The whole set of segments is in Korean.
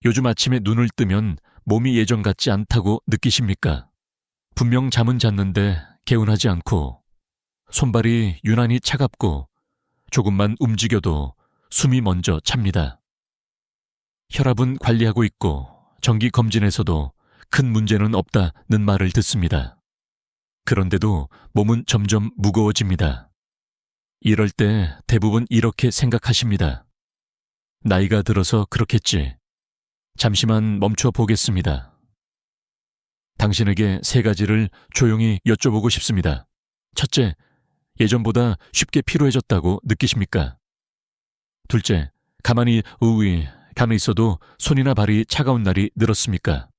요즘 아침에 눈을 뜨면 몸이 예전 같지 않다고 느끼십니까? 분명 잠은 잤는데 개운하지 않고 손발이 유난히 차갑고 조금만 움직여도 숨이 먼저 찹니다. 혈압은 관리하고 있고 정기 검진에서도 큰 문제는 없다는 말을 듣습니다. 그런데도 몸은 점점 무거워집니다. 이럴 때 대부분 이렇게 생각하십니다. 나이가 들어서 그렇겠지. 잠시만 멈춰 보겠습니다. 당신에게 3가지를 조용히 여쭤보고 싶습니다. 첫째, 예전보다 쉽게 피로해졌다고 느끼십니까? 둘째, 가만히 있어도 손이나 발이 차가운 날이 늘었습니까?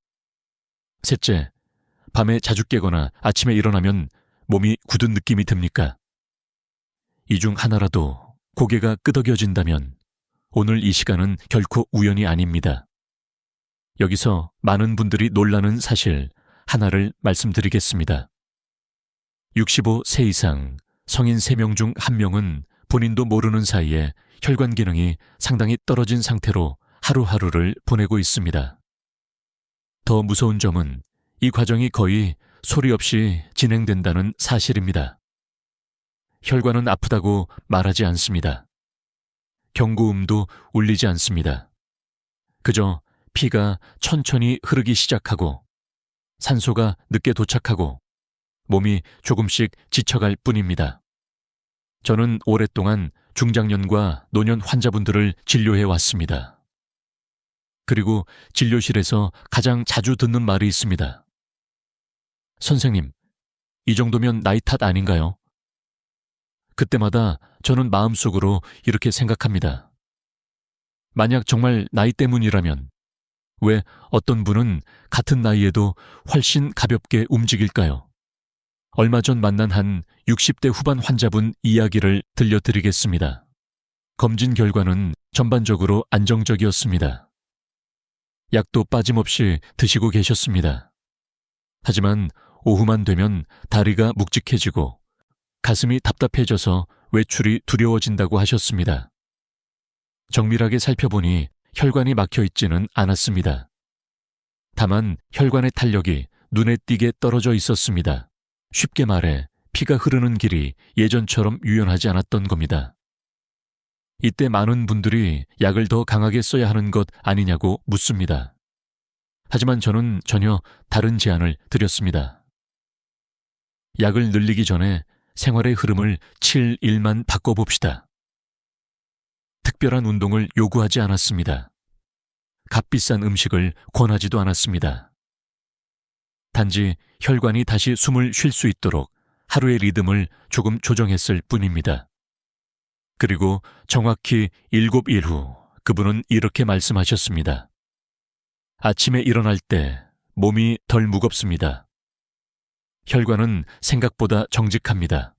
셋째, 밤에 자주 깨거나 아침에 일어나면 몸이 굳은 느낌이 듭니까? 이 중 하나라도 고개가 끄덕여진다면 오늘 이 시간은 결코 우연이 아닙니다. 여기서 많은 분들이 놀라는 사실 하나를 말씀드리겠습니다. 65세 이상 성인 3명 중 1명은 본인도 모르는 사이에 혈관 기능이 상당히 떨어진 상태로 하루하루를 보내고 있습니다. 더 무서운 점은 이 과정이 거의 소리 없이 진행된다는 사실입니다. 혈관은 아프다고 말하지 않습니다. 경고음도 울리지 않습니다. 그저 피가 천천히 흐르기 시작하고 산소가 늦게 도착하고 몸이 조금씩 지쳐갈 뿐입니다. 저는 오랫동안 중장년과 노년 환자분들을 진료해 왔습니다. 그리고 진료실에서 가장 자주 듣는 말이 있습니다. 선생님, 이 정도면 나이 탓 아닌가요? 그때마다 저는 마음속으로 이렇게 생각합니다. 만약 정말 나이 때문이라면 왜 어떤 분은 같은 나이에도 훨씬 가볍게 움직일까요? 얼마 전 만난 한 60대 후반 환자분 이야기를 들려드리겠습니다. 검진 결과는 전반적으로 안정적이었습니다. 약도 빠짐없이 드시고 계셨습니다. 하지만 오후만 되면 다리가 묵직해지고 가슴이 답답해져서 외출이 두려워진다고 하셨습니다. 정밀하게 살펴보니 혈관이 막혀 있지는 않았습니다. 다만 혈관의 탄력이 눈에 띄게 떨어져 있었습니다. 쉽게 말해 피가 흐르는 길이 예전처럼 유연하지 않았던 겁니다. 이때 많은 분들이 약을 더 강하게 써야 하는 것 아니냐고 묻습니다. 하지만 저는 전혀 다른 제안을 드렸습니다. 약을 늘리기 전에 생활의 흐름을 7일만 바꿔봅시다. 특별한 운동을 요구하지 않았습니다. 값비싼 음식을 권하지도 않았습니다. 단지 혈관이 다시 숨을 쉴 수 있도록 하루의 리듬을 조금 조정했을 뿐입니다. 그리고 정확히 7일 후 그분은 이렇게 말씀하셨습니다. 아침에 일어날 때 몸이 덜 무겁습니다. 혈관은 생각보다 정직합니다.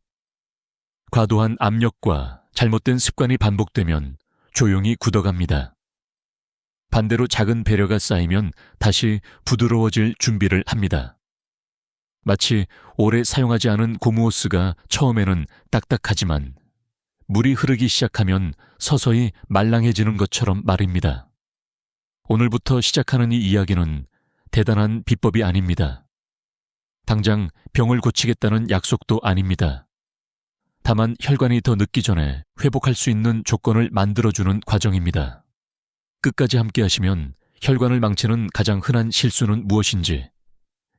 과도한 압력과 잘못된 습관이 반복되면 조용히 굳어갑니다. 반대로 작은 배려가 쌓이면 다시 부드러워질 준비를 합니다. 마치 오래 사용하지 않은 고무호스가 처음에는 딱딱하지만 물이 흐르기 시작하면 서서히 말랑해지는 것처럼 말입니다. 오늘부터 시작하는 이 이야기는 대단한 비법이 아닙니다. 당장 병을 고치겠다는 약속도 아닙니다. 다만 혈관이 더 늦기 전에 회복할 수 있는 조건을 만들어주는 과정입니다. 끝까지 함께 하시면 혈관을 망치는 가장 흔한 실수는 무엇인지,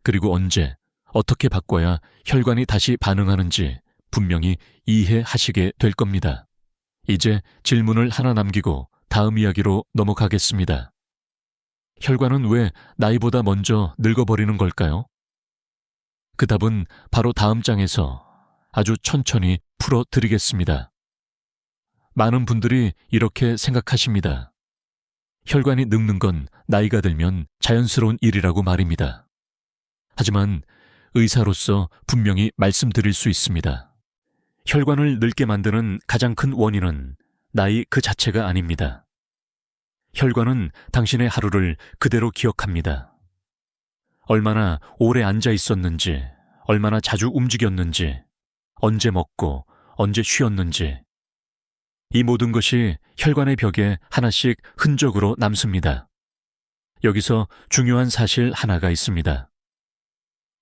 그리고 언제, 어떻게 바꿔야 혈관이 다시 반응하는지 분명히 이해하시게 될 겁니다. 이제 질문을 하나 남기고 다음 이야기로 넘어가겠습니다. 혈관은 왜 나이보다 먼저 늙어버리는 걸까요? 그 답은 바로 다음 장에서 아주 천천히 풀어드리겠습니다. 많은 분들이 이렇게 생각하십니다. 혈관이 늙는 건 나이가 들면 자연스러운 일이라고 말입니다. 하지만 의사로서 분명히 말씀드릴 수 있습니다. 혈관을 늙게 만드는 가장 큰 원인은 나이 그 자체가 아닙니다. 혈관은 당신의 하루를 그대로 기억합니다. 얼마나 오래 앉아 있었는지, 얼마나 자주 움직였는지, 언제 먹고 언제 쉬었는지, 이 모든 것이 혈관의 벽에 하나씩 흔적으로 남습니다. 여기서 중요한 사실 하나가 있습니다.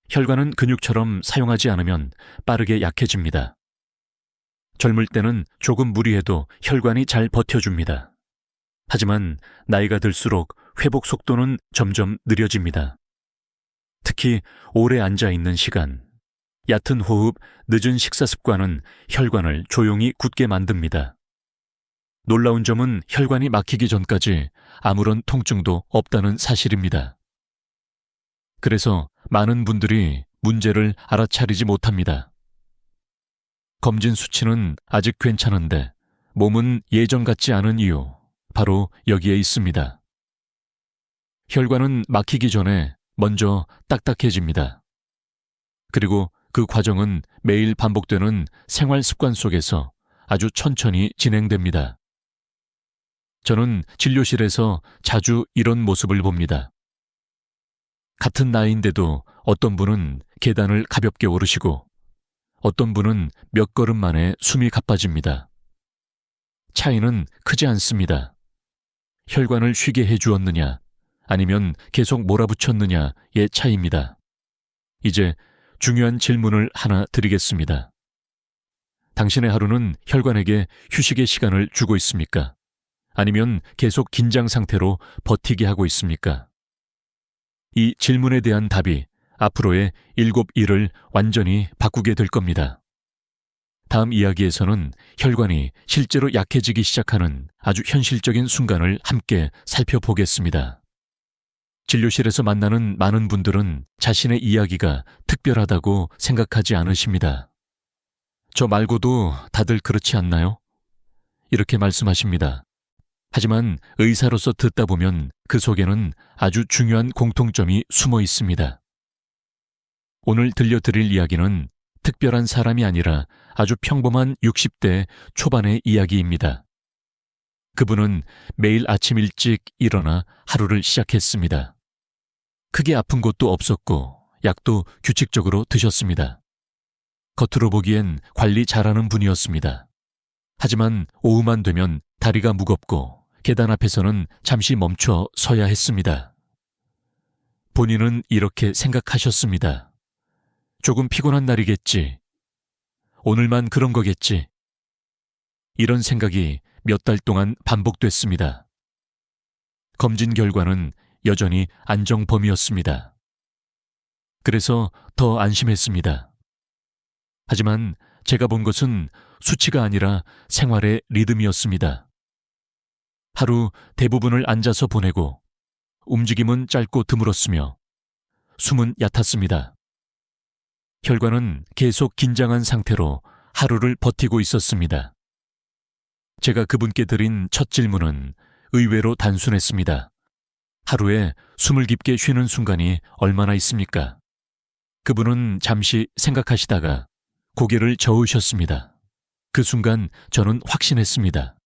혈관은 근육처럼 사용하지 않으면 빠르게 약해집니다. 젊을 때는 조금 무리해도 혈관이 잘 버텨줍니다. 하지만 나이가 들수록 회복 속도는 점점 느려집니다. 특히 오래 앉아 있는 시간, 얕은 호흡, 늦은 식사 습관은 혈관을 조용히 굳게 만듭니다. 놀라운 점은 혈관이 막히기 전까지 아무런 통증도 없다는 사실입니다. 그래서 많은 분들이 문제를 알아차리지 못합니다. 검진 수치는 아직 괜찮은데 몸은 예전 같지 않은 이유, 바로 여기에 있습니다. 혈관은 막히기 전에 먼저 딱딱해집니다. 그리고 그 과정은 매일 반복되는 생활 습관 속에서 아주 천천히 진행됩니다. 저는 진료실에서 자주 이런 모습을 봅니다. 같은 나이인데도 어떤 분은 계단을 가볍게 오르시고 어떤 분은 몇 걸음 만에 숨이 가빠집니다. 차이는 크지 않습니다. 혈관을 쉬게 해주었느냐 아니면 계속 몰아붙였느냐의 차이입니다. 이제 중요한 질문을 하나 드리겠습니다. 당신의 하루는 혈관에게 휴식의 시간을 주고 있습니까? 아니면 계속 긴장 상태로 버티게 하고 있습니까? 이 질문에 대한 답이 앞으로의 7일을 완전히 바꾸게 될 겁니다. 다음 이야기에서는 혈관이 실제로 약해지기 시작하는 아주 현실적인 순간을 함께 살펴보겠습니다. 진료실에서 만나는 많은 분들은 자신의 이야기가 특별하다고 생각하지 않으십니다. 저 말고도 다들 그렇지 않나요? 이렇게 말씀하십니다. 하지만 의사로서 듣다 보면 그 속에는 아주 중요한 공통점이 숨어 있습니다. 오늘 들려드릴 이야기는 특별한 사람이 아니라 아주 평범한 60대 초반의 이야기입니다. 그분은 매일 아침 일찍 일어나 하루를 시작했습니다. 크게 아픈 곳도 없었고 약도 규칙적으로 드셨습니다. 겉으로 보기엔 관리 잘하는 분이었습니다. 하지만 오후만 되면 다리가 무겁고 계단 앞에서는 잠시 멈춰 서야 했습니다. 본인은 이렇게 생각하셨습니다. 조금 피곤한 날이겠지. 오늘만 그런 거겠지. 이런 생각이 몇 달 동안 반복됐습니다. 검진 결과는 여전히 안정범위였습니다. 그래서 더 안심했습니다. 하지만 제가 본 것은 수치가 아니라 생활의 리듬이었습니다. 하루 대부분을 앉아서 보내고 움직임은 짧고 드물었으며 숨은 얕았습니다. 혈관은 계속 긴장한 상태로 하루를 버티고 있었습니다. 제가 그분께 드린 첫 질문은 의외로 단순했습니다. 하루에 숨을 깊게 쉬는 순간이 얼마나 있습니까? 그분은 잠시 생각하시다가 고개를 저으셨습니다. 그 순간 저는 확신했습니다.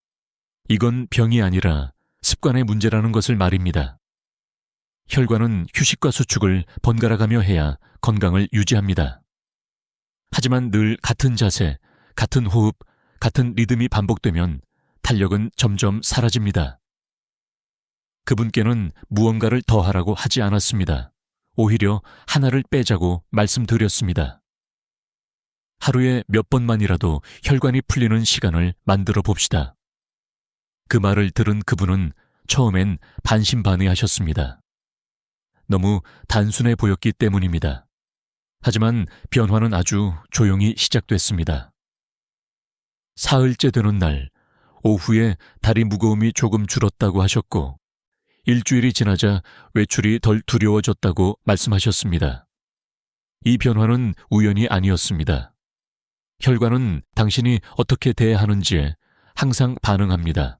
이건 병이 아니라 습관의 문제라는 것을 말입니다. 혈관은 휴식과 수축을 번갈아가며 해야 건강을 유지합니다. 하지만 늘 같은 자세, 같은 호흡, 같은 리듬이 반복되면 탄력은 점점 사라집니다. 그분께는 무언가를 더하라고 하지 않았습니다. 오히려 하나를 빼자고 말씀드렸습니다. 하루에 몇 번만이라도 혈관이 풀리는 시간을 만들어 봅시다. 그 말을 들은 그분은 처음엔 반신반의하셨습니다. 너무 단순해 보였기 때문입니다. 하지만 변화는 아주 조용히 시작됐습니다. 사흘째 되는 날, 오후에 다리 무거움이 조금 줄었다고 하셨고, 일주일이 지나자 외출이 덜 두려워졌다고 말씀하셨습니다. 이 변화는 우연이 아니었습니다. 혈관은 당신이 어떻게 대하는지에 항상 반응합니다.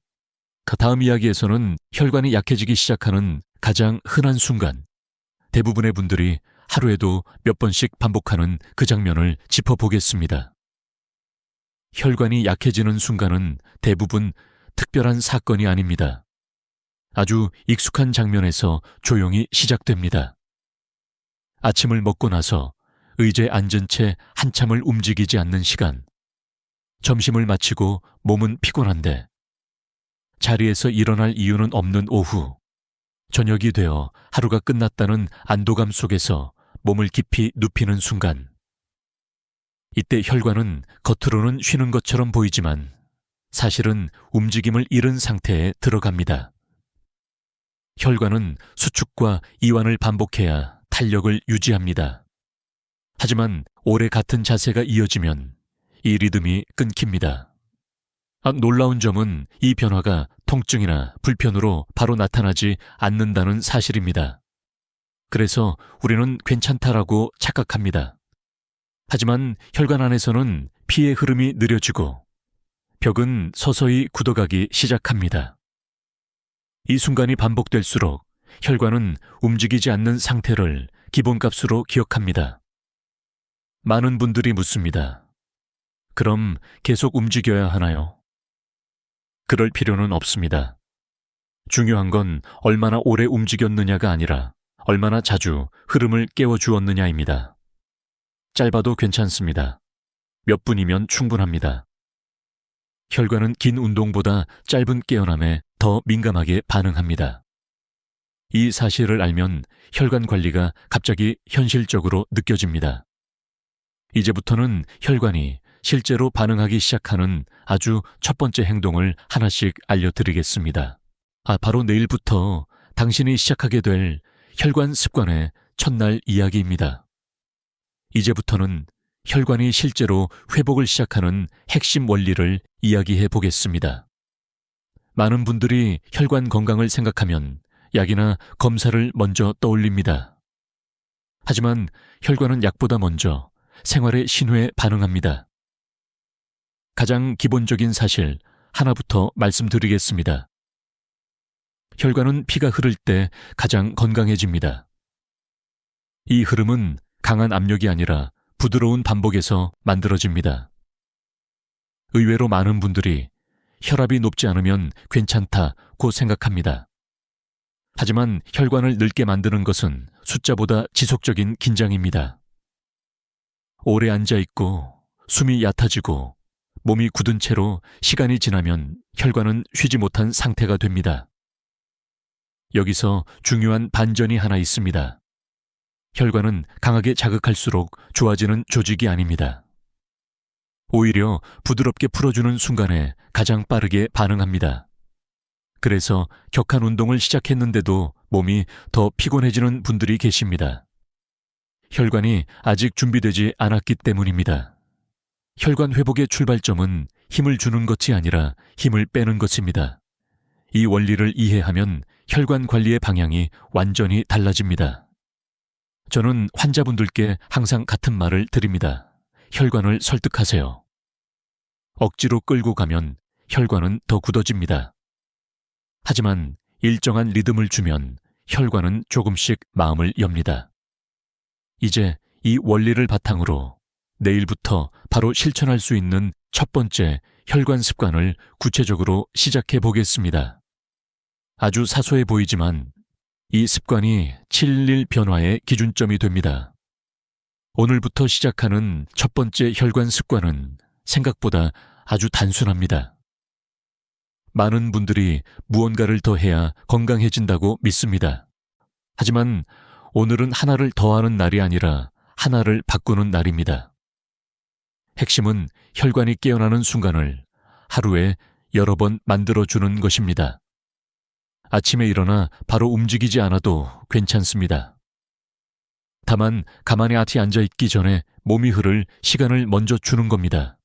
그 다음 이야기에서는 혈관이 약해지기 시작하는 가장 흔한 순간, 대부분의 분들이 하루에도 몇 번씩 반복하는 그 장면을 짚어보겠습니다. 혈관이 약해지는 순간은 대부분 특별한 사건이 아닙니다. 아주 익숙한 장면에서 조용히 시작됩니다. 아침을 먹고 나서 의자에 앉은 채 한참을 움직이지 않는 시간. 점심을 마치고 몸은 피곤한데 자리에서 일어날 이유는 없는 오후. 저녁이 되어 하루가 끝났다는 안도감 속에서 몸을 깊이 눕히는 순간, 이때 혈관은 겉으로는 쉬는 것처럼 보이지만 사실은 움직임을 잃은 상태에 들어갑니다. 혈관은 수축과 이완을 반복해야 탄력을 유지합니다. 하지만 오래 같은 자세가 이어지면 이 리듬이 끊깁니다. 놀라운 점은 이 변화가 통증이나 불편으로 바로 나타나지 않는다는 사실입니다. 그래서 우리는 괜찮다라고 착각합니다. 하지만 혈관 안에서는 피의 흐름이 느려지고 벽은 서서히 굳어가기 시작합니다. 이 순간이 반복될수록 혈관은 움직이지 않는 상태를 기본값으로 기억합니다. 많은 분들이 묻습니다. 그럼 계속 움직여야 하나요? 그럴 필요는 없습니다. 중요한 건 얼마나 오래 움직였느냐가 아니라 얼마나 자주 흐름을 깨워주었느냐입니다. 짧아도 괜찮습니다. 몇 분이면 충분합니다. 혈관은 긴 운동보다 짧은 깨어남에 더 민감하게 반응합니다. 이 사실을 알면 혈관 관리가 갑자기 현실적으로 느껴집니다. 이제부터는 혈관이 실제로 반응하기 시작하는 아주 첫 번째 행동을 하나씩 알려드리겠습니다. 바로 내일부터 당신이 시작하게 될 혈관 습관의 첫날 이야기입니다. 이제부터는 혈관이 실제로 회복을 시작하는 핵심 원리를 이야기해 보겠습니다. 많은 분들이 혈관 건강을 생각하면 약이나 검사를 먼저 떠올립니다. 하지만 혈관은 약보다 먼저 생활의 신호에 반응합니다. 가장 기본적인 사실 하나부터 말씀드리겠습니다. 혈관은 피가 흐를 때 가장 건강해집니다. 이 흐름은 강한 압력이 아니라 부드러운 반복에서 만들어집니다. 의외로 많은 분들이 혈압이 높지 않으면 괜찮다고 생각합니다. 하지만 혈관을 늙게 만드는 것은 숫자보다 지속적인 긴장입니다. 오래 앉아있고 숨이 얕아지고 몸이 굳은 채로 시간이 지나면 혈관은 쉬지 못한 상태가 됩니다. 여기서 중요한 반전이 하나 있습니다. 혈관은 강하게 자극할수록 좋아지는 조직이 아닙니다. 오히려 부드럽게 풀어주는 순간에 가장 빠르게 반응합니다. 그래서 격한 운동을 시작했는데도 몸이 더 피곤해지는 분들이 계십니다. 혈관이 아직 준비되지 않았기 때문입니다. 혈관 회복의 출발점은 힘을 주는 것이 아니라 힘을 빼는 것입니다. 이 원리를 이해하면 혈관 관리의 방향이 완전히 달라집니다. 저는 환자분들께 항상 같은 말을 드립니다. 혈관을 설득하세요. 억지로 끌고 가면 혈관은 더 굳어집니다. 하지만 일정한 리듬을 주면 혈관은 조금씩 마음을 엽니다. 이제 이 원리를 바탕으로 내일부터 바로 실천할 수 있는 첫 번째 혈관 습관을 구체적으로 시작해 보겠습니다. 아주 사소해 보이지만 이 습관이 7일 변화의 기준점이 됩니다. 오늘부터 시작하는 첫 번째 혈관 습관은 생각보다 아주 단순합니다. 많은 분들이 무언가를 더 해야 건강해진다고 믿습니다. 하지만 오늘은 하나를 더하는 날이 아니라 하나를 바꾸는 날입니다. 핵심은 혈관이 깨어나는 순간을 하루에 여러 번 만들어주는 것입니다. 아침에 일어나 바로 움직이지 않아도 괜찮습니다. 다만 가만히 앉아있기 전에 몸이 흐를 시간을 먼저 주는 겁니다.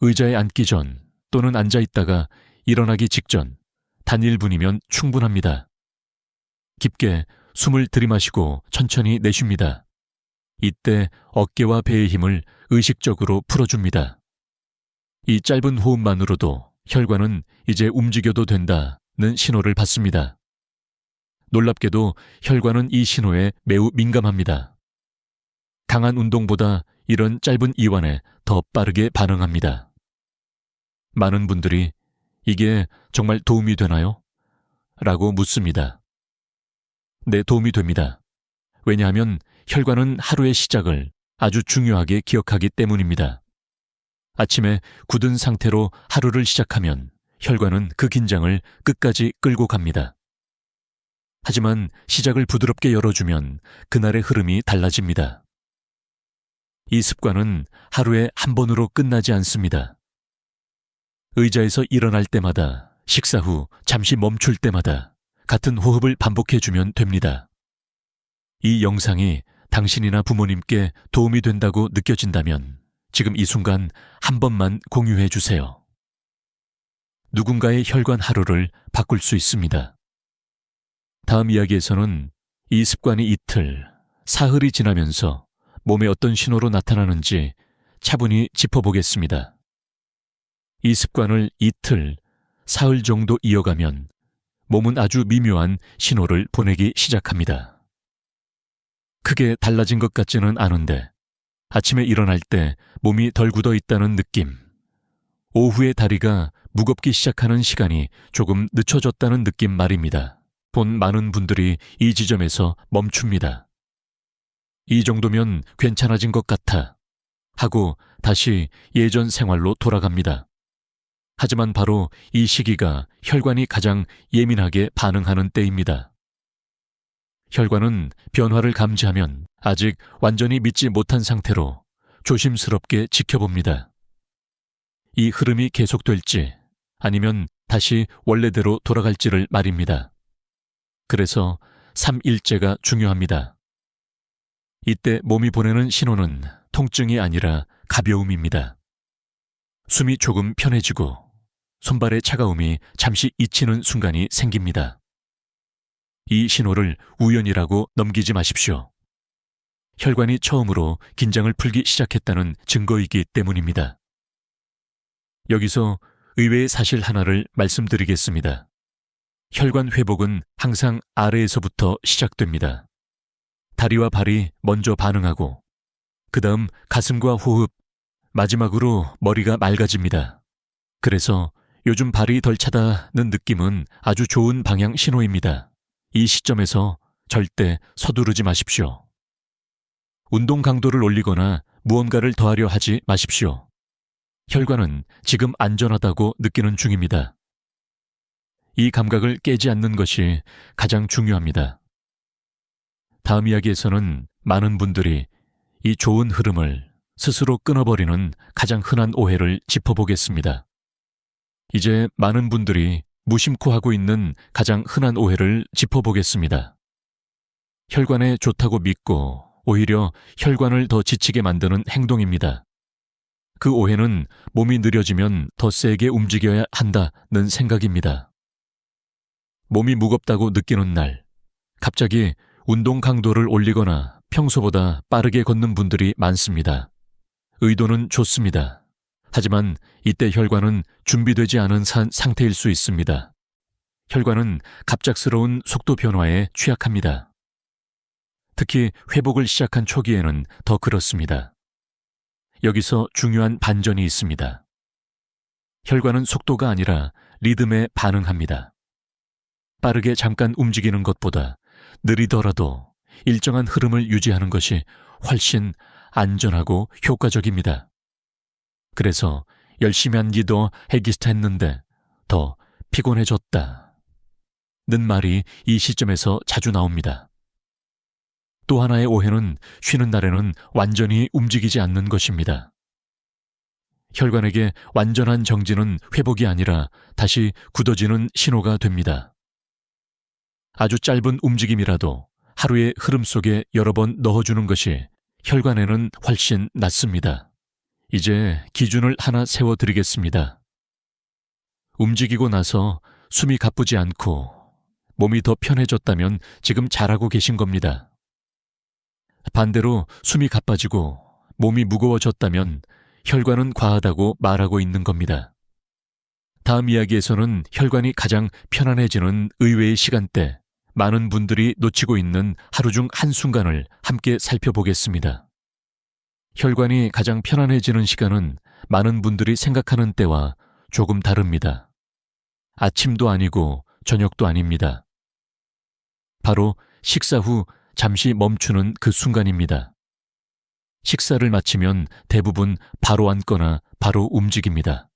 의자에 앉기 전 또는 앉아있다가 일어나기 직전 단 1분이면 충분합니다. 깊게 숨을 들이마시고 천천히 내쉽니다. 이때 어깨와 배의 힘을 의식적으로 풀어줍니다. 이 짧은 호흡만으로도 혈관은 이제 움직여도 된다는 신호를 받습니다. 놀랍게도 혈관은 이 신호에 매우 민감합니다. 강한 운동보다 이런 짧은 이완에 더 빠르게 반응합니다. 많은 분들이 이게 정말 도움이 되나요? 라고 묻습니다. 네, 도움이 됩니다. 왜냐하면 혈관은 하루의 시작을 아주 중요하게 기억하기 때문입니다. 아침에 굳은 상태로 하루를 시작하면 혈관은 그 긴장을 끝까지 끌고 갑니다. 하지만 시작을 부드럽게 열어주면 그날의 흐름이 달라집니다. 이 습관은 하루에 한 번으로 끝나지 않습니다. 의자에서 일어날 때마다, 식사 후 잠시 멈출 때마다 같은 호흡을 반복해주면 됩니다. 이 영상이 당신이나 부모님께 도움이 된다고 느껴진다면 지금 이 순간 한 번만 공유해 주세요. 누군가의 혈관 하루를 바꿀 수 있습니다. 다음 이야기에서는 이 습관이 이틀, 사흘이 지나면서 몸에 어떤 신호로 나타나는지 차분히 짚어보겠습니다. 이 습관을 이틀, 사흘 정도 이어가면 몸은 아주 미묘한 신호를 보내기 시작합니다. 크게 달라진 것 같지는 않은데 아침에 일어날 때 몸이 덜 굳어 있다는 느낌, 오후에 다리가 무겁기 시작하는 시간이 조금 늦춰졌다는 느낌 말입니다. 본 많은 분들이 이 지점에서 멈춥니다. 이 정도면 괜찮아진 것 같아 하고 다시 예전 생활로 돌아갑니다. 하지만 바로 이 시기가 혈관이 가장 예민하게 반응하는 때입니다. 혈관은 변화를 감지하면 아직 완전히 믿지 못한 상태로 조심스럽게 지켜봅니다. 이 흐름이 계속될지 아니면 다시 원래대로 돌아갈지를 말입니다. 그래서 3일째가 중요합니다. 이때 몸이 보내는 신호는 통증이 아니라 가벼움입니다. 숨이 조금 편해지고 손발의 차가움이 잠시 잊히는 순간이 생깁니다. 이 신호를 우연이라고 넘기지 마십시오. 혈관이 처음으로 긴장을 풀기 시작했다는 증거이기 때문입니다. 여기서 의외의 사실 하나를 말씀드리겠습니다. 혈관 회복은 항상 아래에서부터 시작됩니다. 다리와 발이 먼저 반응하고 그 다음 가슴과 호흡, 마지막으로 머리가 맑아집니다. 그래서 요즘 발이 덜 차다는 느낌은 아주 좋은 방향 신호입니다. 이 시점에서 절대 서두르지 마십시오. 운동 강도를 올리거나 무언가를 더하려 하지 마십시오. 혈관은 지금 안전하다고 느끼는 중입니다. 이 감각을 깨지 않는 것이 가장 중요합니다. 다음 이야기에서는 많은 분들이 이 좋은 흐름을 스스로 끊어버리는 가장 흔한 오해를 짚어보겠습니다. 이제 많은 분들이 무심코 하고 있는 가장 흔한 오해를 짚어보겠습니다. 혈관에 좋다고 믿고 오히려 혈관을 더 지치게 만드는 행동입니다. 그 오해는 몸이 느려지면 더 세게 움직여야 한다는 생각입니다. 몸이 무겁다고 느끼는 날, 갑자기 운동 강도를 올리거나 평소보다 빠르게 걷는 분들이 많습니다. 의도는 좋습니다. 하지만 이때 혈관은 준비되지 않은 상태일 수 있습니다. 혈관은 갑작스러운 속도 변화에 취약합니다. 특히 회복을 시작한 초기에는 더 그렇습니다. 여기서 중요한 반전이 있습니다. 혈관은 속도가 아니라 리듬에 반응합니다. 빠르게 잠깐 움직이는 것보다 느리더라도 일정한 흐름을 유지하는 것이 훨씬 안전하고 효과적입니다. 그래서 열심히 한 기도 했는데 더 피곤해졌다 는 말이 이 시점에서 자주 나옵니다. 또 하나의 오해는 쉬는 날에는 완전히 움직이지 않는 것입니다. 혈관에게 완전한 정지는 회복이 아니라 다시 굳어지는 신호가 됩니다. 아주 짧은 움직임이라도 하루의 흐름 속에 여러 번 넣어주는 것이 혈관에는 훨씬 낫습니다. 이제 기준을 하나 세워드리겠습니다. 움직이고 나서 숨이 가쁘지 않고 몸이 더 편해졌다면 지금 잘하고 계신 겁니다. 반대로 숨이 가빠지고 몸이 무거워졌다면 혈관은 과하다고 말하고 있는 겁니다. 다음 이야기에서는 혈관이 가장 편안해지는 의외의 시간대, 많은 분들이 놓치고 있는 하루 중 한순간을 함께 살펴보겠습니다. 혈관이 가장 편안해지는 시간은 많은 분들이 생각하는 때와 조금 다릅니다. 아침도 아니고 저녁도 아닙니다. 바로 식사 후 잠시 멈추는 그 순간입니다. 식사를 마치면 대부분 바로 앉거나 바로 움직입니다.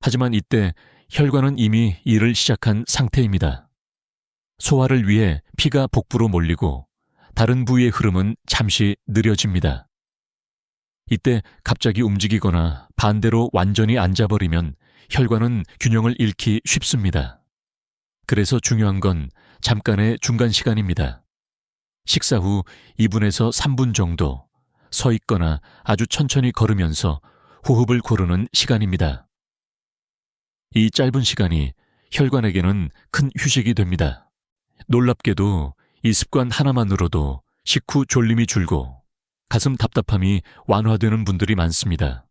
하지만 이때 혈관은 이미 일을 시작한 상태입니다. 소화를 위해 피가 복부로 몰리고 다른 부위의 흐름은 잠시 느려집니다. 이때 갑자기 움직이거나 반대로 완전히 앉아버리면 혈관은 균형을 잃기 쉽습니다. 그래서 중요한 건 잠깐의 중간 시간입니다. 식사 후 2분에서 3분 정도 서 있거나 아주 천천히 걸으면서 호흡을 고르는 시간입니다. 이 짧은 시간이 혈관에게는 큰 휴식이 됩니다. 놀랍게도 이 습관 하나만으로도 식후 졸림이 줄고 가슴 답답함이 완화되는 분들이 많습니다.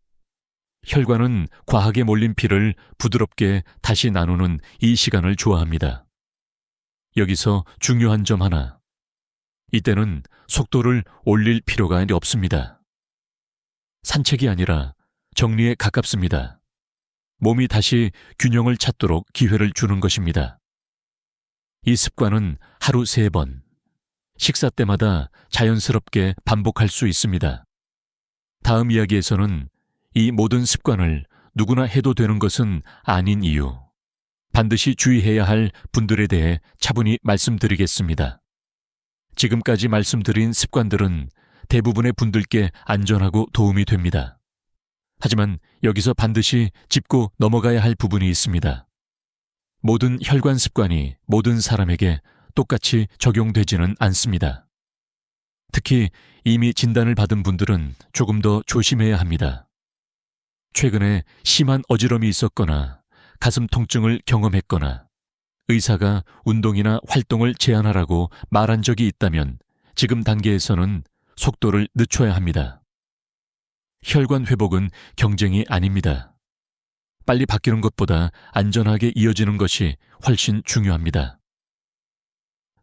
혈관은 과하게 몰린 피를 부드럽게 다시 나누는 이 시간을 좋아합니다. 여기서 중요한 점 하나. 이때는 속도를 올릴 필요가 없습니다. 산책이 아니라 정리에 가깝습니다. 몸이 다시 균형을 찾도록 기회를 주는 것입니다. 이 습관은 하루 3번, 식사 때마다 자연스럽게 반복할 수 있습니다. 다음 이야기에서는 이 모든 습관을 누구나 해도 되는 것은 아닌 이유, 반드시 주의해야 할 분들에 대해 차분히 말씀드리겠습니다. 지금까지 말씀드린 습관들은 대부분의 분들께 안전하고 도움이 됩니다. 하지만 여기서 반드시 짚고 넘어가야 할 부분이 있습니다. 모든 혈관 습관이 모든 사람에게 똑같이 적용되지는 않습니다. 특히 이미 진단을 받은 분들은 조금 더 조심해야 합니다. 최근에 심한 어지럼이 있었거나 가슴 통증을 경험했거나 의사가 운동이나 활동을 제한하라고 말한 적이 있다면 지금 단계에서는 속도를 늦춰야 합니다. 혈관 회복은 경쟁이 아닙니다. 빨리 바뀌는 것보다 안전하게 이어지는 것이 훨씬 중요합니다.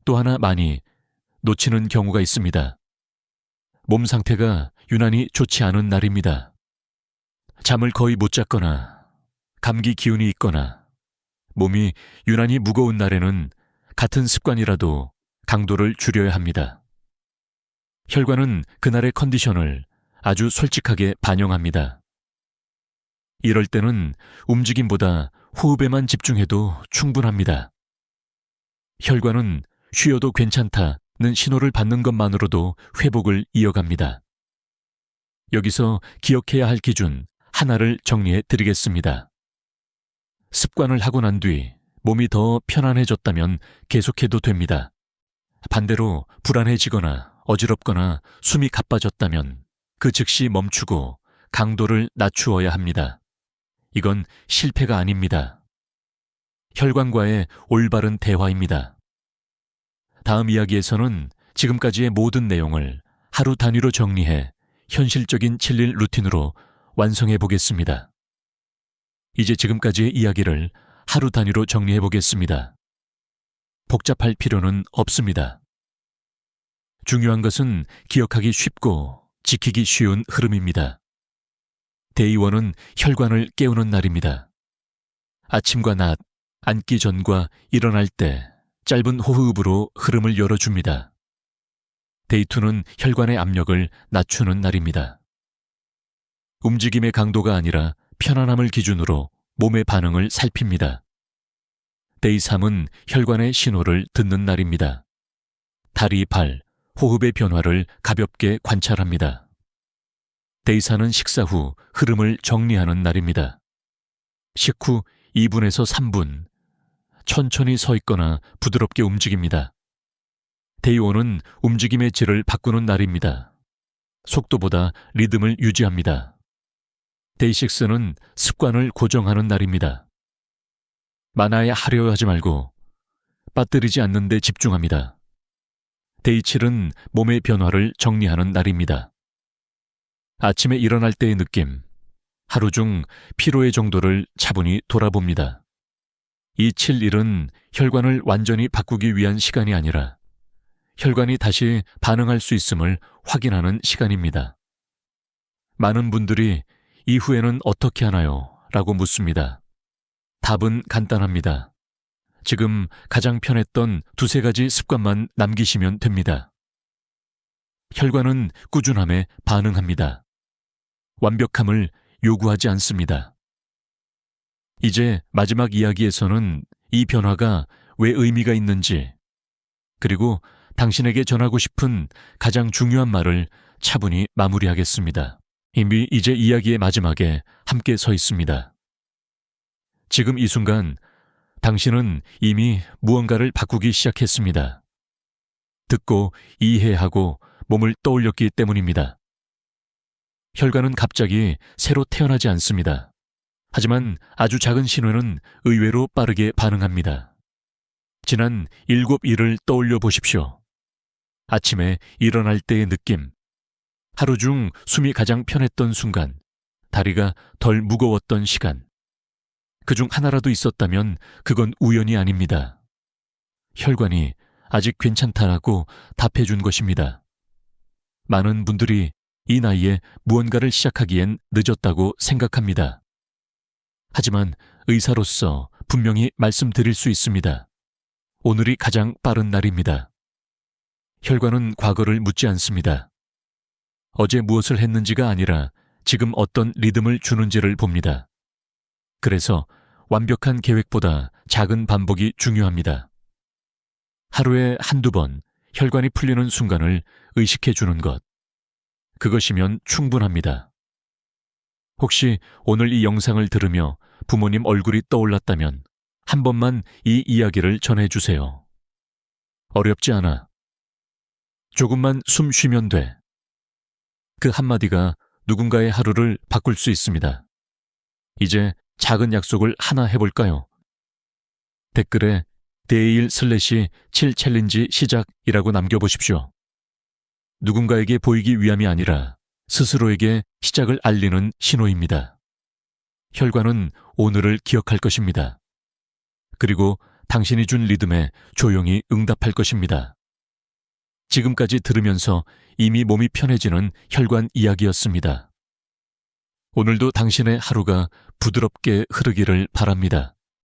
또 하나 많이 놓치는 경우가 있습니다. 몸 상태가 유난히 좋지 않은 날입니다. 잠을 거의 못 잤거나 감기 기운이 있거나 몸이 유난히 무거운 날에는 같은 습관이라도 강도를 줄여야 합니다. 혈관은 그날의 컨디션을 아주 솔직하게 반영합니다. 이럴 때는 움직임보다 호흡에만 집중해도 충분합니다. 혈관은 쉬어도 괜찮다는 신호를 받는 것만으로도 회복을 이어갑니다. 여기서 기억해야 할 기준 하나를 정리해 드리겠습니다. 습관을 하고 난 뒤 몸이 더 편안해졌다면 계속해도 됩니다. 반대로 불안해지거나 어지럽거나 숨이 가빠졌다면 그 즉시 멈추고 강도를 낮추어야 합니다. 이건 실패가 아닙니다. 혈관과의 올바른 대화입니다. 다음 이야기에서는 지금까지의 모든 내용을 하루 단위로 정리해 현실적인 7일 루틴으로 완성해 보겠습니다. 이제 지금까지의 이야기를 하루 단위로 정리해 보겠습니다. 복잡할 필요는 없습니다. 중요한 것은 기억하기 쉽고 지키기 쉬운 흐름입니다. 데이 1은 혈관을 깨우는 날입니다. 아침과 낮, 앉기 전과 일어날 때 짧은 호흡으로 흐름을 열어줍니다. 데이 2는 혈관의 압력을 낮추는 날입니다. 움직임의 강도가 아니라 편안함을 기준으로 몸의 반응을 살핍니다. 데이 3은 혈관의 신호를 듣는 날입니다. 다리, 발, 호흡의 변화를 가볍게 관찰합니다. 데이 4는 식사 후 흐름을 정리하는 날입니다. 식후 2분에서 3분, 천천히 서 있거나 부드럽게 움직입니다. 데이 5는 움직임의 질을 바꾸는 날입니다. 속도보다 리듬을 유지합니다. 데이 6는 습관을 고정하는 날입니다. 많아야 하려 하지 말고 빠뜨리지 않는 데 집중합니다. 데이 7은 몸의 변화를 정리하는 날입니다. 아침에 일어날 때의 느낌, 하루 중 피로의 정도를 차분히 돌아봅니다. 이 7일은 혈관을 완전히 바꾸기 위한 시간이 아니라 혈관이 다시 반응할 수 있음을 확인하는 시간입니다. 많은 분들이 이후에는 어떻게 하나요? 라고 묻습니다. 답은 간단합니다. 지금 가장 편했던 2-3가지 습관만 남기시면 됩니다. 혈관은 꾸준함에 반응합니다. 완벽함을 요구하지 않습니다. 이제 마지막 이야기에서는 이 변화가 왜 의미가 있는지 그리고 당신에게 전하고 싶은 가장 중요한 말을 차분히 마무리하겠습니다. 이미 이제 이야기의 마지막에 함께 서 있습니다. 지금 이 순간 당신은 이미 무언가를 바꾸기 시작했습니다. 듣고 이해하고 몸을 떠올렸기 때문입니다. 혈관은 갑자기 새로 태어나지 않습니다. 하지만 아주 작은 신호는 의외로 빠르게 반응합니다. 지난 7일을 떠올려 보십시오. 아침에 일어날 때의 느낌, 하루 중 숨이 가장 편했던 순간, 다리가 덜 무거웠던 시간. 그중 하나라도 있었다면 그건 우연이 아닙니다. 혈관이 아직 괜찮다라고 답해준 것입니다. 많은 분들이 이 나이에 무언가를 시작하기엔 늦었다고 생각합니다. 하지만 의사로서 분명히 말씀드릴 수 있습니다. 오늘이 가장 빠른 날입니다. 혈관은 과거를 묻지 않습니다. 어제 무엇을 했는지가 아니라 지금 어떤 리듬을 주는지를 봅니다. 그래서 완벽한 계획보다 작은 반복이 중요합니다. 하루에 한두 번 혈관이 풀리는 순간을 의식해 주는 것. 그것이면 충분합니다. 혹시 오늘 이 영상을 들으며 부모님 얼굴이 떠올랐다면 한 번만 이 이야기를 전해주세요. 어렵지 않아. 조금만 숨 쉬면 돼. 그 한마디가 누군가의 하루를 바꿀 수 있습니다. 이제 작은 약속을 하나 해볼까요? 댓글에 day1/7 챌린지 시작이라고 남겨보십시오. 누군가에게 보이기 위함이 아니라 스스로에게 시작을 알리는 신호입니다. 혈관은 오늘을 기억할 것입니다. 그리고 당신이 준 리듬에 조용히 응답할 것입니다. 지금까지 들으면서 이미 몸이 편해지는 혈관 이야기였습니다. 오늘도 당신의 하루가 부드럽게 흐르기를 바랍니다.